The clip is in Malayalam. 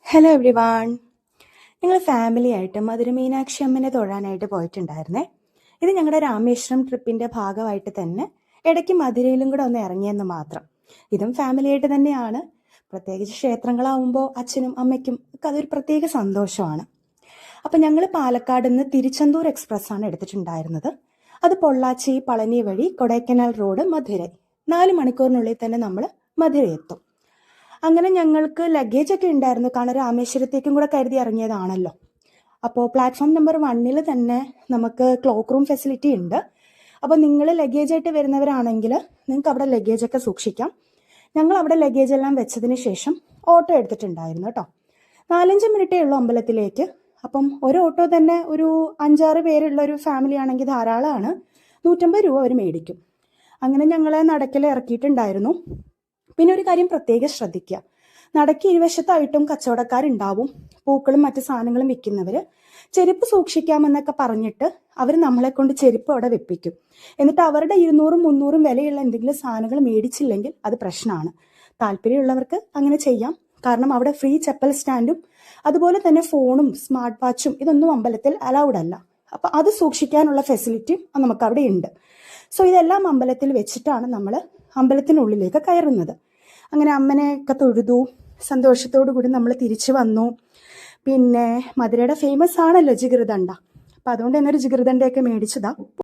Hello every one. ഞങ്ങൾ ഫാമിലി ആയിട്ട് മധുര മീനാക്ഷി അമ്മനെ തൊഴാനായിട്ട് പോയിട്ടുണ്ടായിരുന്നേ. ഇത് ഞങ്ങളുടെ രാമേശ്വരം ട്രിപ്പിൻ്റെ ഭാഗമായിട്ട് തന്നെ ഇടയ്ക്ക് മധുരയിലും കൂടെ ഒന്ന് ഇറങ്ങിയെന്ന് മാത്രം. ഇതും ഫാമിലി ആയിട്ട് തന്നെയാണ്. പ്രത്യേകിച്ച് ക്ഷേത്രങ്ങളാവുമ്പോൾ അച്ഛനും അമ്മയ്ക്കും ഒക്കെ അതൊരു പ്രത്യേക സന്തോഷമാണ്. അപ്പം ഞങ്ങൾ പാലക്കാട് നിന്ന് തിരുച്ചെന്തൂർ എക്സ്പ്രസ് ആണ് എടുത്തിട്ടുണ്ടായിരുന്നത്. അത് പൊള്ളാച്ചി പളനി വഴി കൊടൈക്കനാൽ റോഡ് മധുരൈ 4 മണിക്കൂറിനുള്ളിൽ തന്നെ നമ്മൾ മധുരൈ എത്തും. അങ്ങനെ ഞങ്ങൾക്ക് ലഗേജ് ഒക്കെ ഉണ്ടായിരുന്നു, കാരണം രാമേശ്വരത്തേക്കും കൂടെ കരുതി ഇറങ്ങിയതാണല്ലോ. അപ്പോൾ പ്ലാറ്റ്ഫോം നമ്പർ 1 തന്നെ നമുക്ക് ക്ലോക്ക് റൂം ഫെസിലിറ്റി ഉണ്ട്. അപ്പോൾ നിങ്ങൾ ലഗേജ് ആയിട്ട് വരുന്നവരാണെങ്കിൽ നിങ്ങൾക്ക് അവിടെ ലഗേജൊക്കെ സൂക്ഷിക്കാം. ഞങ്ങൾ അവിടെ ലഗേജ് എല്ലാം വെച്ചതിന് ശേഷം ഓട്ടോ എടുത്തിട്ടുണ്ടായിരുന്നു കേട്ടോ. 4-5 മിനിറ്റേ ഉള്ളൂ അമ്പലത്തിലേക്ക്. അപ്പം ഒരു ഓട്ടോ തന്നെ ഒരു 5-6 പേരുള്ള ഒരു ഫാമിലി ആണെങ്കിൽ ധാരാളമാണ്. 150 രൂപ അവർ മേടിക്കും. അങ്ങനെ ഞങ്ങളെ നടക്കൽ ഇറക്കിയിട്ടുണ്ടായിരുന്നു. പിന്നെ ഒരു കാര്യം പ്രത്യേകം ശ്രദ്ധിക്കുക, നടക്ക് ഇരുവശത്തായിട്ടും കച്ചവടക്കാരുണ്ടാവും, പൂക്കളും മറ്റു സാധനങ്ങളും വിൽക്കുന്നവർ. ചെരുപ്പ് സൂക്ഷിക്കാമെന്നൊക്കെ പറഞ്ഞിട്ട് അവർ നമ്മളെ കൊണ്ട് ചെരുപ്പ് അവിടെ വെപ്പിക്കും. എന്നിട്ട് അവരുടെ 200-300 വിലയുള്ള എന്തെങ്കിലും സാധനങ്ങൾ മേടിച്ചില്ലെങ്കിൽ അത് പ്രശ്നമാണ്. താല്പര്യമുള്ളവർക്ക് അങ്ങനെ ചെയ്യാം, കാരണം അവിടെ ഫ്രീ ചെപ്പൽ സ്റ്റാൻഡും അതുപോലെ തന്നെ ഫോണും സ്മാർട്ട് വാച്ചും ഇതൊന്നും അമ്പലത്തിൽ അലൗഡ് അല്ല. അപ്പം അത് സൂക്ഷിക്കാനുള്ള ഫെസിലിറ്റിയും നമുക്ക് അവിടെ ഉണ്ട്. സോ ഇതെല്ലാം അമ്പലത്തിൽ വെച്ചിട്ടാണ് നമ്മൾ അമ്പലത്തിനുള്ളിലേക്ക് കയറുന്നത്. അങ്ങനെ അമ്മനെയൊക്കെ തൊഴുതു, സന്തോഷത്തോടു കൂടി നമ്മൾ തിരിച്ചു വന്നു. പിന്നെ മധുരയുടെ ഫേമസ് ആണല്ലോ ജിഗർദണ്ഡ. അപ്പം അതുകൊണ്ട് തന്നെ ഒരു ജിഗർദണ്ഡയൊക്കെ മേടിച്ചതാ.